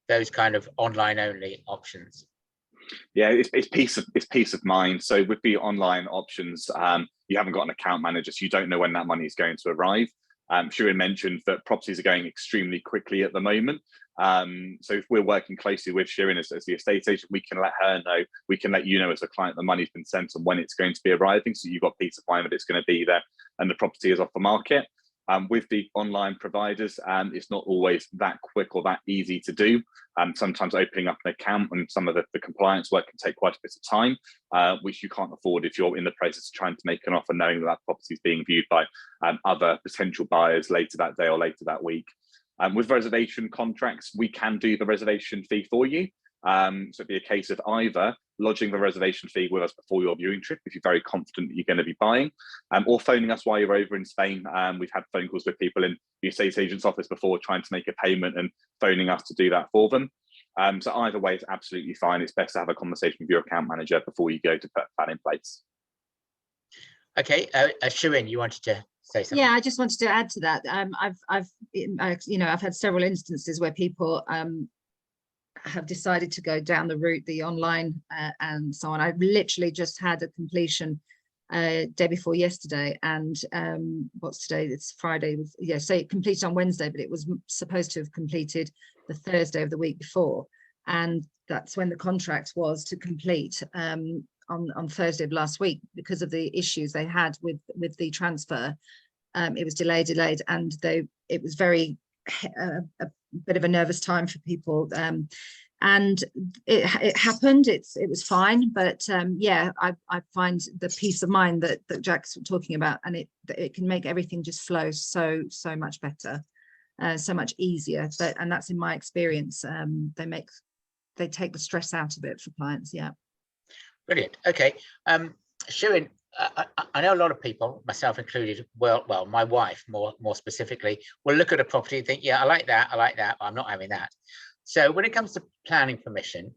those kind of online only options? Yeah, it's peace of mind. So with the online options, you haven't got an account manager, so you don't know when that money is going to arrive. Shirin mentioned that properties are going extremely quickly at the moment. So if we're working closely with Shirin as the estate agent, we can let her know, we can let you know as a client the money's been sent and when it's going to be arriving. So you've got peace of mind that it's going to be there and the property is off the market. With the online providers, it's not always that quick or that easy to do. Sometimes opening up an account and some of the compliance work can take quite a bit of time, which you can't afford if you're in the process of trying to make an offer knowing that property is being viewed by other potential buyers later that day or later that week. With reservation contracts, we can do the reservation fee for you. So it'd be a case of either lodging the reservation fee with us before your viewing trip if you're very confident that you're going to be buying, or phoning us while you're over in Spain. We've had phone calls with people in the estate agent's office before trying to make a payment and phoning us to do that for them. So either way is absolutely fine. It's best to have a conversation with your account manager before you go to put that in place. Okay, Shirin, you wanted to say something? Yeah, I just wanted to add to that. I've had several instances where people have decided to go down the route, the online and so on. I literally just had a completion day before yesterday, and what's today? It's Friday. Yeah, so it completed on Wednesday, but it was supposed to have completed the Thursday of the week before, and that's when the contract was to complete on Thursday of last week. Because of the issues they had with the transfer, it was delayed, and it was very a bit of a nervous time for people, and it happened. It was fine, but yeah, I find the peace of mind that Jack's talking about, and it can make everything just flow so much better, so much easier. And that's in my experience. They take the stress out of it for clients. Yeah, brilliant. Okay, Shirin, I know a lot of people, myself included, well, my wife more specifically, will look at a property and think, yeah, I like that, but I'm not having that. So when it comes to planning permission,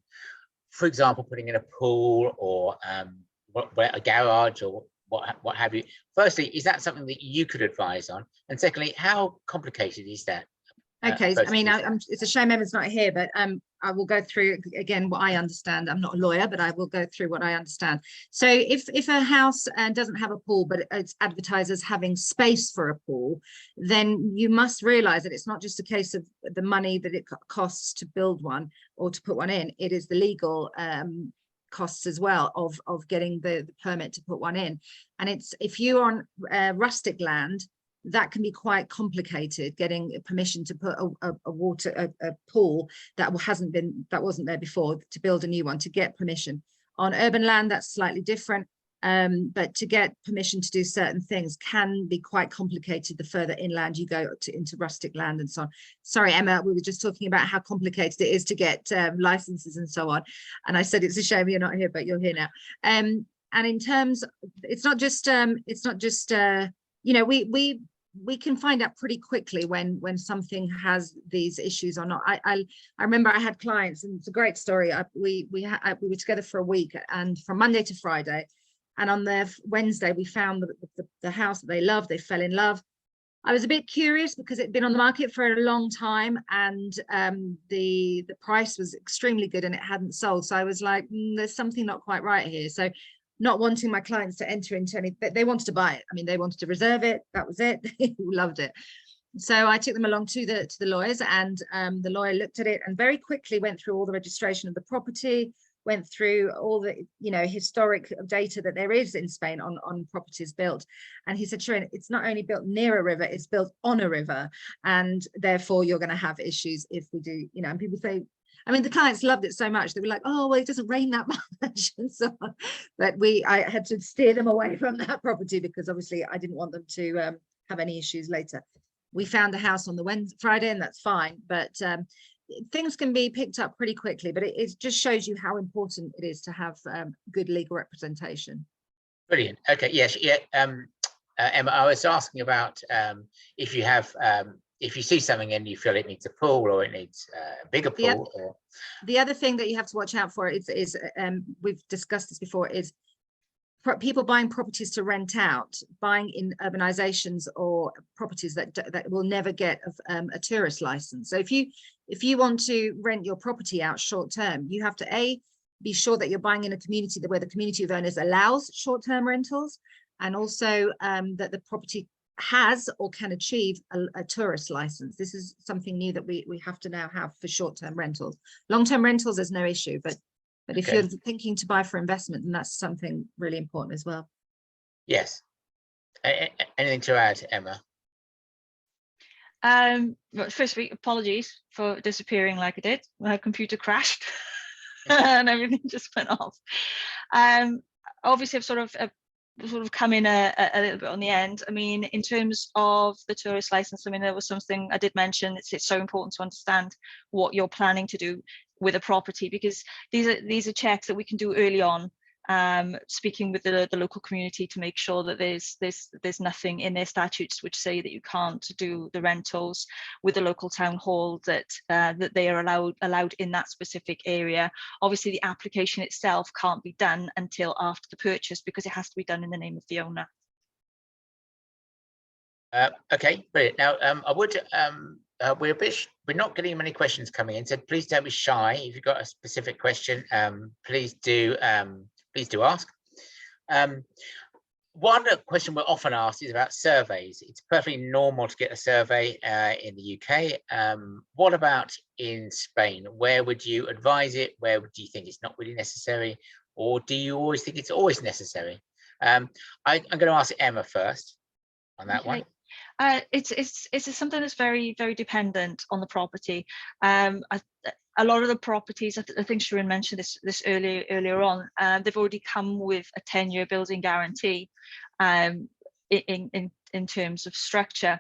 for example, putting in a pool or a garage or what have you, firstly, is that something that you could advise on? And secondly, how complicated is that? Okay, I mean, it's a shame Emma's not here, but I will go through again what I understand. I'm not a lawyer, but I will go through what I understand. So if a house doesn't have a pool, but it's advertised as having space for a pool, then you must realize that it's not just a case of the money that it costs to build one or to put one in. It is the legal costs as well of getting the permit to put one in. And if you're on rustic land, that can be quite complicated, getting permission to put a pool that wasn't there before, to build a new one, to get permission. On urban land, that's slightly different. But to get permission to do certain things can be quite complicated the further inland you go into rustic land and so on. Sorry, Emma, we were just talking about how complicated it is to get licenses and so on. And I said it's a shame you're not here, but you're here now. And in terms, it's not just you know, we can find out pretty quickly when something has these issues or not. I remember I had clients, and it's a great story. We were together for a week, and from Monday to Friday. And on the Wednesday, we found the house that they loved. They fell in love. I was a bit curious because it'd been on the market for a long time, and the price was extremely good and it hadn't sold. So I was like, there's something not quite right here. So not wanting my clients to enter into any, but they wanted to buy it. I mean, they wanted to reserve it. That was it. They loved it. So I took them along to the lawyers, and the lawyer looked at it and very quickly went through all the registration of the property, went through all the, you know, historic data that there is in Spain on properties built. And he said, Sharon, it's not only built near a river, it's built on a river. And therefore you're going to have issues if we do, you know, and people say, I mean, the clients loved it so much. They were like, oh, well, it doesn't rain that much and so on. But I had to steer them away from that property because obviously I didn't want them to have any issues later. We found a house on the Friday, and that's fine. But things can be picked up pretty quickly, but it just shows you how important it is to have good legal representation. Brilliant. Okay. Yes. Yeah. Emma, I was asking about if you have if you see something and you feel it needs a pool or it needs a bigger pool. The other thing that you have to watch out for is we've discussed this before, is people buying properties to rent out, buying in urbanizations or properties that will never get a tourist license. So if you want to rent your property out short term, you have to be sure that you're buying in a community where the community of owners allows short-term rentals, and also that the property has or can achieve a tourist license. This is something new that we have to now have for short-term rentals. Long-term rentals, there's no issue, but if you're thinking to buy for investment, then that's something really important as well. Yes. Anything to add, Emma? Firstly, apologies for disappearing like I did. My computer crashed and everything just went off. Obviously, I've sort of come in a little bit on the end. I mean, in terms of the tourist license, I mean, there was something I did mention. It's so important to understand what you're planning to do with a property, because these are checks that we can do early on, speaking with the local community to make sure that there's nothing in their statutes which say that you can't do the rentals, with the local town hall that they are allowed in that specific area. Obviously, the application itself can't be done until after the purchase because it has to be done in the name of the owner. Okay, brilliant. Now, I would we're not getting many questions coming in, so please don't be shy. If you've got a specific question, please do ask. One question we're often asked is about surveys. It's perfectly normal to get a survey in the UK. What about in Spain? Where would you advise it? Where do you think it's not really necessary? Or do you always think it's always necessary? I'm going to ask Emma first on that one. It's something that's very, very dependent on the property. A lot of the properties, I think Sharon mentioned this earlier on, they've already come with a 10-year building guarantee in terms of structure.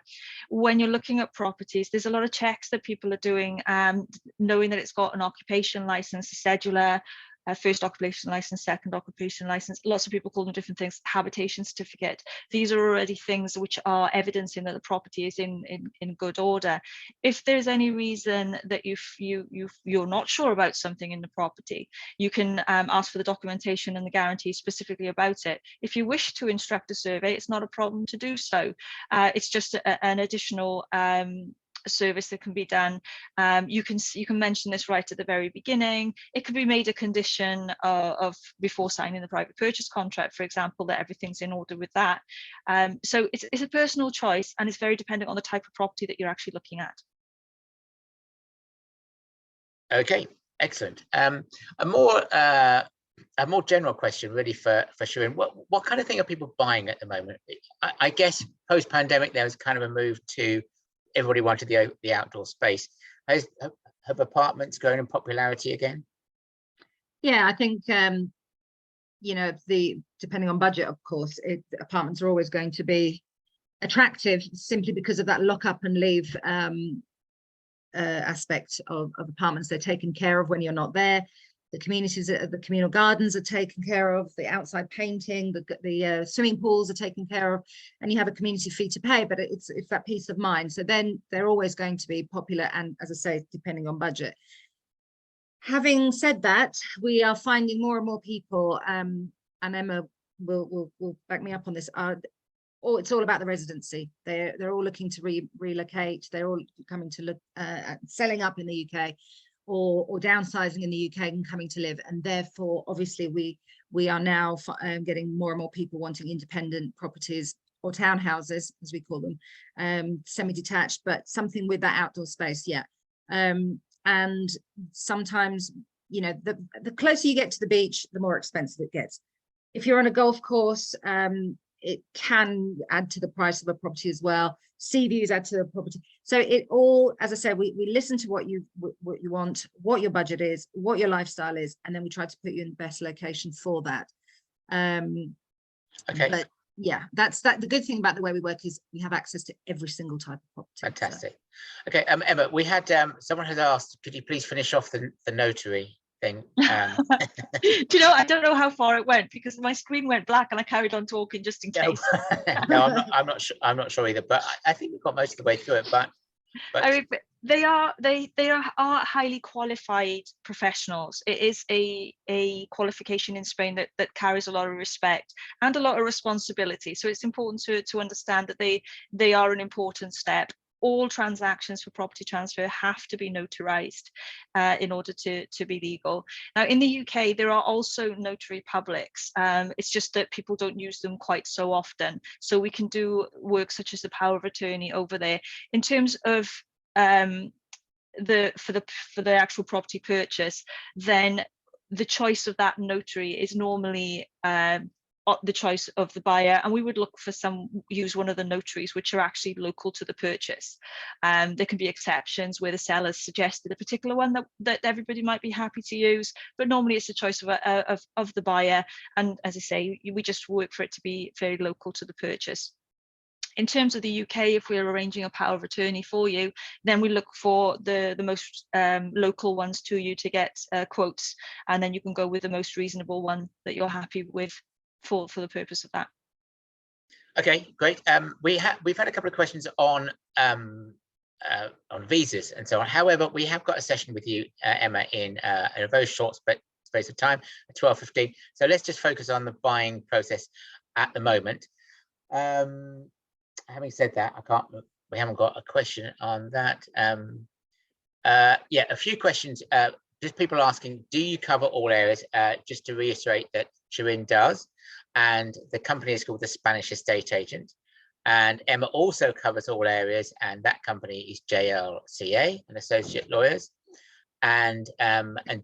When you're looking at properties, there's a lot of checks that people are doing, knowing that it's got an occupation license, a cedula, first occupation license, second occupation license. Lots of people call them different things, habitation certificate. These are already things which are evidencing that the property is in good order. If there's any reason that you're not sure about something in the property, you can ask for the documentation and the guarantee specifically about it. If you wish to instruct a survey, it's not a problem to do so. It's just an additional service that can be done. You can mention this right at the very beginning. It could be made a condition of before signing the private purchase contract, for example, that everything's in order with that. So it's a personal choice, and it's very dependent on the type of property that you're actually looking at. Okay, excellent. A more general question, really, for Sharon. What kind of thing are people buying at the moment? I guess post-pandemic there was kind of a move to everybody wanted the outdoor space. Have apartments grown in popularity again? Yeah, I think you know, depending on budget, of course, apartments are always going to be attractive simply because of that lock up and leave aspect of apartments. They're taken care of when you're not there. The communities, the communal gardens are taken care of, the outside painting, the swimming pools are taken care of, and you have a community fee to pay, but it's that peace of mind. So then they're always going to be popular, and as I say, depending on budget. Having said that, we are finding more and more people, and Emma will back me up on this. It's all about the residency. They're all looking to relocate. They're all coming to look selling up in the UK, or downsizing in the UK and coming to live. And therefore, obviously, we are now getting more and more people wanting independent properties, or townhouses, as we call them, semi-detached, but something with that outdoor space. Yeah. And sometimes, you know, the closer you get to the beach, the more expensive it gets. If you're on a golf course, it can add to the price of a property as well. Sea views add to the property. So it all, as I said, we listen to what you want, what your budget is, what your lifestyle is, and then we try to put you in the best location for that. Okay. But yeah, that's the good thing about the way we work is we have access to every single type of property. Fantastic. So. Okay, Emma, we had someone has asked, could you please finish off the notary thing? Do you know, I don't know how far it went because my screen went black and I carried on talking just in case. No, I'm not sure either, but I think we've got most of the way through it. But I mean, they are highly qualified professionals. It is a qualification in Spain that carries a lot of respect and a lot of responsibility. So it's important to understand that they are an important step. All transactions for property transfer have to be notarized in order to be legal. Now, in the UK, there are also notary publics. It's just that people don't use them quite so often. So we can do work such as the power of attorney over there. In terms of for the actual property purchase, then the choice of that notary is normally the choice of the buyer, and we would look for use one of the notaries which are actually local to the purchase. There can be exceptions where the seller's suggested a particular one that everybody might be happy to use, but normally it's a choice of the buyer, and as I say, we just work for it to be very local to the purchase. In terms of the UK, if we're arranging a power of attorney for you, then we look for the most local ones to you to get quotes, and then you can go with the most reasonable one that you're happy with for the purpose of that. Okay, great. We've had a couple of questions on visas and so on. However, we have got a session with you, Emma, in a very short space of time, at 12:15. So let's just focus on the buying process at the moment. Having said that, we haven't got a question on that. Yeah, a few questions. Just people asking, do you cover all areas? Just to reiterate that Shirin does, and the company is called the Spanish Estate Agent. And Emma also covers all areas, and that company is JLCA and Associate Lawyers. And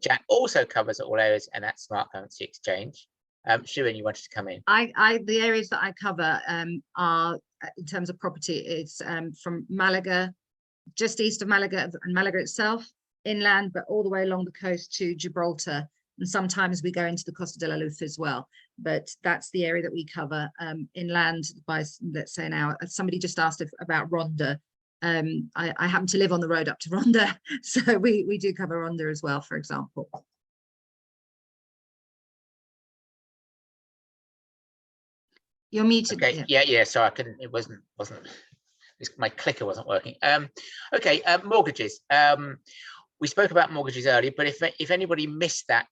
Jack also covers all areas, and that's Smart Currency Exchange. Shirin, you wanted to come in. The areas that I cover are, in terms of property, it's from Malaga, just east of Malaga and Malaga itself, inland, but all the way along the coast to Gibraltar. And sometimes we go into the Costa de la Luz as well. But that's the area that we cover, inland by, let's say, an hour. Somebody just asked about Ronda. I happen to live on the road up to Ronda, so we do cover Ronda as well, for example. You're muted. Okay. Yeah. So I couldn't. It wasn't. My clicker wasn't working. Okay. Mortgages. We spoke about mortgages earlier, but if anybody missed that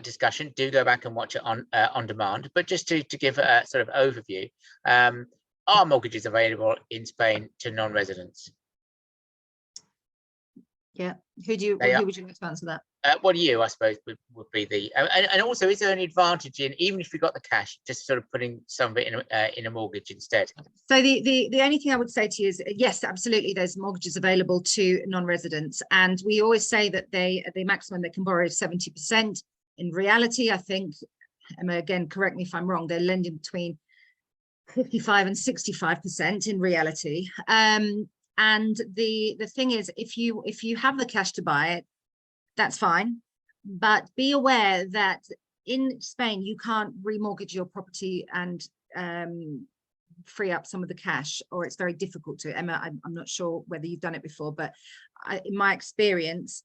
discussion, do go back and watch it on demand. But just to give a sort of overview, are mortgages available in Spain to non-residents? Yeah. Who would you like to answer that? What do you, I suppose, would be the and also, is there an advantage in, even if you got the cash, just sort of putting some of it in a mortgage instead? So the only thing I would say to you is, yes, absolutely, there's mortgages available to non-residents, and we always say that the maximum they can borrow is 70%. In reality, I think, Emma, again, correct me if I'm wrong, they're lending between 55 and 65% in reality. And the thing is, if you have the cash to buy it, that's fine, but be aware that in Spain, you can't remortgage your property and free up some of the cash, or it's very difficult to. Emma, I'm not sure whether you've done it before, but in my experience,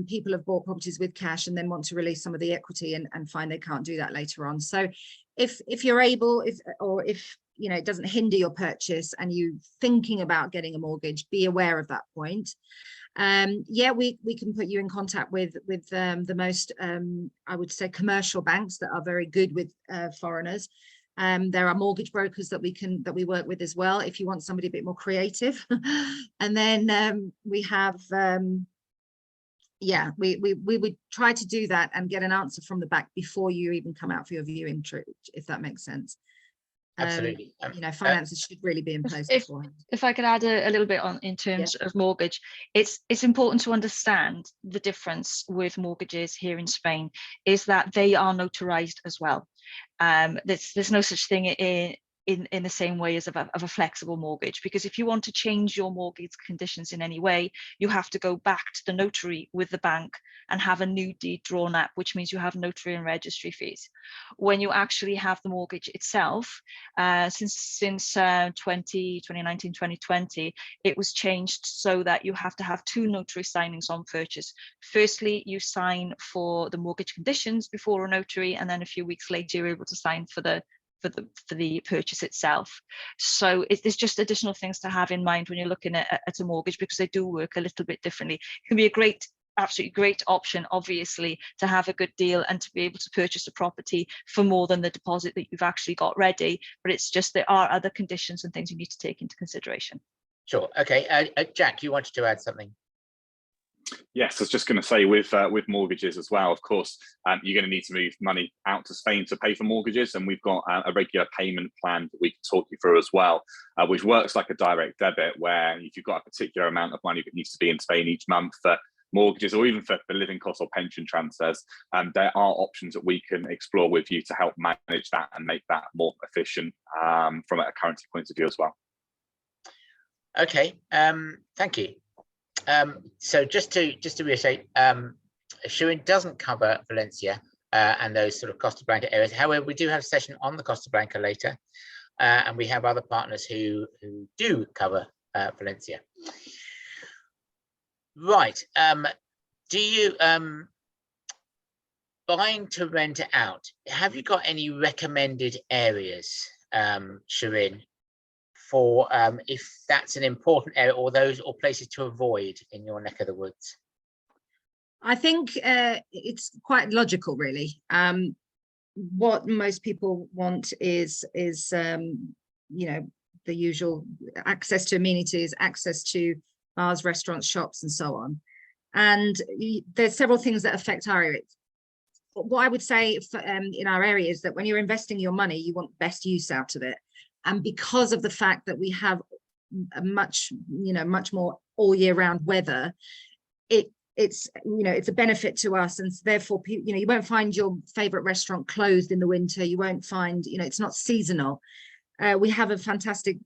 people have bought properties with cash and then want to release some of the equity and find they can't do that later on. So if you're able, if you know, it doesn't hinder your purchase and you thinking about getting a mortgage, be aware of that point. Yeah, we can put you in contact with the most I would say commercial banks that are very good with foreigners. There are mortgage brokers that we work with as well, if you want somebody a bit more creative. And then we have yeah, we would try to do that and get an answer from the bank before you even come out for your viewing trip, if that makes sense. Absolutely. You know, finances should really be in place beforehand. If I could add a little bit on in terms of mortgage, it's important to understand the difference with mortgages here in Spain is that they are notarized as well. There's no such thing in the same way as of a flexible mortgage, because if you want to change your mortgage conditions in any way, you have to go back to the notary with the bank and have a new deed drawn up, which means you have notary and registry fees. When you actually have the mortgage itself, since 2019, 2020, it was changed so that you have to have 2 notary signings on purchase. Firstly, you sign for the mortgage conditions before a notary, and then a few weeks later you're able to sign for the purchase itself. So there's just additional things to have in mind when you're looking at a mortgage, because they do work a little bit differently. It can be a absolutely great option, obviously, to have a good deal and to be able to purchase a property for more than the deposit that you've actually got ready. But it's just there are other conditions and things you need to take into consideration. Sure. Okay. Jack, you wanted to add something? Yes, I was just going to say with mortgages as well, of course, you're going to need to move money out to Spain to pay for mortgages. And we've got a regular payment plan that we can talk you through as well, which works like a direct debit, where if you've got a particular amount of money that needs to be in Spain each month for mortgages or even for living costs or pension transfers, there are options that we can explore with you to help manage that and make that more efficient from a currency point of view as well. Okay. Thank you. So just to reiterate, Shirin doesn't cover Valencia and those sort of Costa Blanca areas. However, we do have a session on the Costa Blanca later, and we have other partners who do cover Valencia. Right. Do you buying to rent it out? Have you got any recommended areas, Shirin, for if that's an important area, or places to avoid in your neck of the woods? I think it's quite logical, really. What most people want is you know, the usual access to amenities, access to bars, restaurants, shops, and so on. And there's several things that affect our area. But what I would say in our area is that when you're investing your money, you want best use out of it. And because of the fact that we have a much more all year round weather, it's a benefit to us, and therefore you won't find your favorite restaurant closed in the winter. You won't find, it's not seasonal. We have a fantastic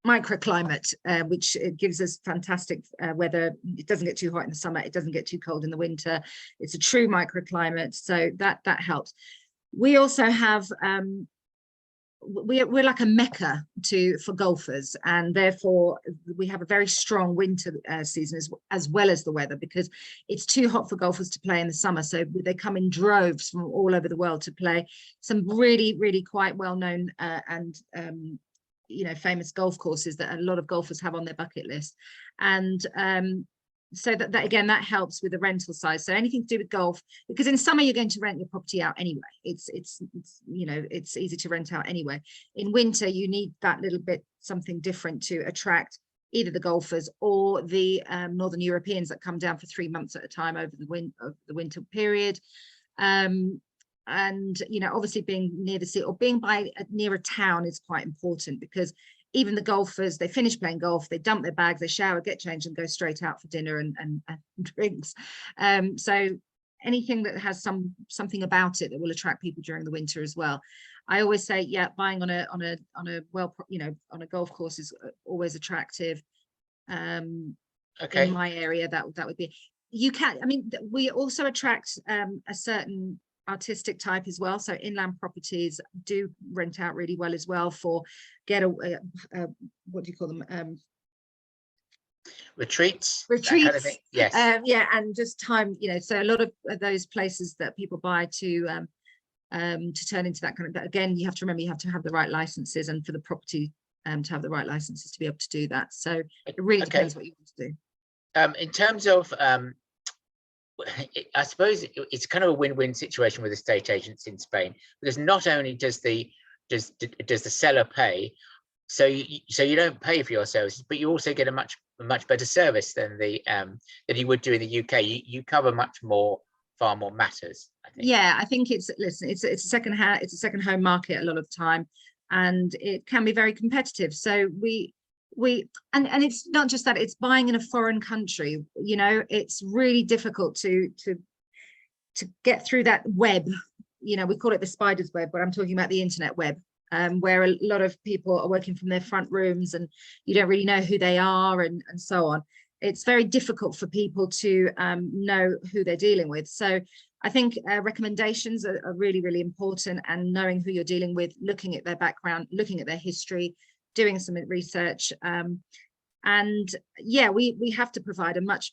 microclimate, which gives us fantastic weather. It doesn't get too hot in the summer, it doesn't get too cold in the winter. It's a true microclimate, so that helps. We also have we're like a mecca for golfers, and therefore we have a very strong winter season as well as the weather, because it's too hot for golfers to play in the summer, so they come in droves from all over the world to play some really quite well-known and famous golf courses that a lot of golfers have on their bucket list. And so that again, that helps with the rental side. So anything to do with golf, because in summer you're going to rent your property out anyway. It's easy to rent out anyway. In winter you need that little bit something different to attract either the golfers or the Northern Europeans that come down for 3 months at a time over the winter period. And obviously being near the sea or being near a town is quite important, because even the golfers, they finish playing golf, they dump their bags, they shower, get changed, and go straight out for dinner and drinks. So anything that has something about it that will attract people during the winter as well. I always say, yeah, buying on a golf course is always attractive. Okay. In my area, that would be. you can, I mean, we also attract a certain artistic type as well. So inland properties do rent out really well as well for what do you call them? Retreats, Retreats, that kind of thing. Yes. yeah, and just time, you know, so a lot of those places that people buy to turn into that kind of, but again, you have to remember you have to have the right licenses, and for the property to have the right licenses to be able to do that. So it really depends what you want to do. In terms of I suppose it's kind of a win-win situation with estate agents in Spain, because not only does the seller pay, so you don't pay for your services, but you also get a much better service than than you would do in the UK. You cover much more, far more matters, I think. Yeah, I think it's a second home market a lot of the time, and it can be very competitive. So and it's not just that, it's buying in a foreign country, you know, it's really difficult to get through that web. You know, we call it the spider's web, but I'm talking about the internet web, where a lot of people are working from their front rooms and you don't really know who they are and so on. It's very difficult for people to know who they're dealing with. So I think recommendations are really, really important, and knowing who you're dealing with, looking at their background, looking at their history, doing some research. And yeah, we have to provide a much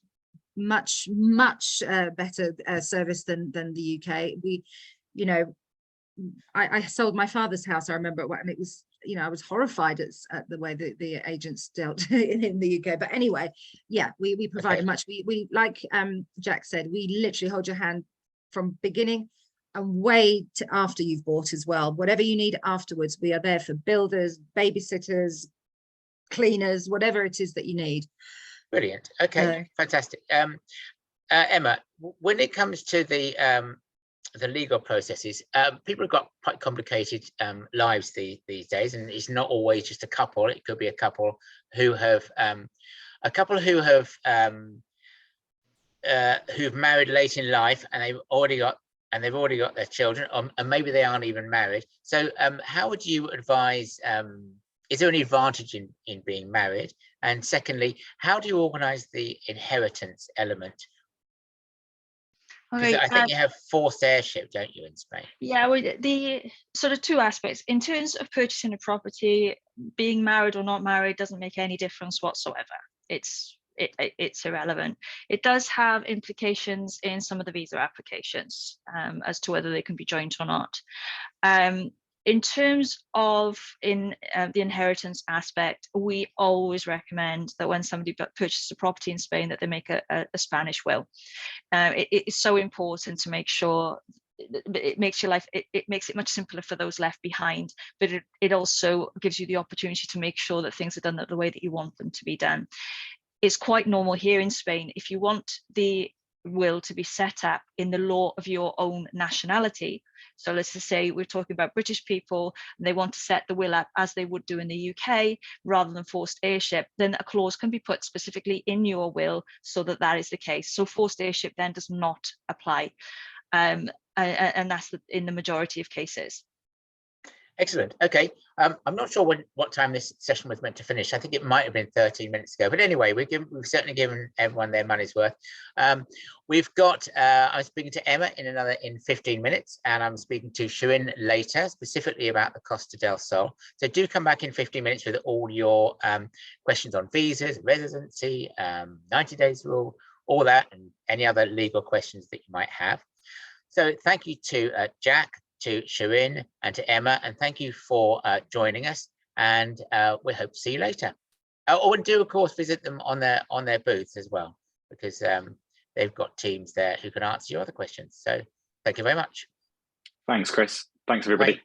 better service than the UK. You know, I sold my father's house, I remember, and it was, you know, I was horrified at the way that the agents dealt in the UK. But anyway, yeah, we provide a much, we like Jack said, we literally hold your hand from beginning and way to after you've bought as well. Whatever you need afterwards, we are there for builders, babysitters, cleaners, whatever it is that you need. Brilliant. Okay, fantastic. Emma, when it comes to the legal processes, people have got quite complicated lives these days, and it's not always just a couple. It could be a couple who have who've married late in life, and they've already got their children, and maybe they aren't even married. So how would you advise, is there any advantage in being married? And secondly, how do you organize the inheritance element? Because I think you have forced heirship, don't you, in Spain? Yeah, well, the sort of two aspects. In terms of purchasing a property, being married or not married doesn't make any difference whatsoever. It's irrelevant. It does have implications in some of the visa applications as to whether they can be joint or not. In terms of the inheritance aspect, we always recommend that when somebody purchases a property in Spain, that they make a Spanish will. It is so important to make sure it makes your life, it makes it much simpler for those left behind, but it also gives you the opportunity to make sure that things are done the way that you want them to be done. It's quite normal here in Spain. If you want the will to be set up in the law of your own nationality, so let's just say we're talking about British people and they want to set the will up as they would do in the UK rather than forced heirship, then a clause can be put specifically in your will so that is the case. So forced heirship then does not apply, and that's in the majority of cases. Excellent. Okay. I'm not sure what time this session was meant to finish. I think it might have been 13 minutes ago. But anyway, we've certainly given everyone their money's worth. We've got, I'm speaking to Emma in 15 minutes, and I'm speaking to Shirin later, specifically about the Costa del Sol. So do come back in 15 minutes with all your questions on visas, residency, 90 days rule, all that, and any other legal questions that you might have. So thank you to Jack, to Shirin, and to Emma, and thank you for joining us, and we hope to see you later. And do of course visit them on their booths as well, because they've got teams there who can answer your other questions. So thank you very much. Thanks, Chris. Thanks, everybody. Bye.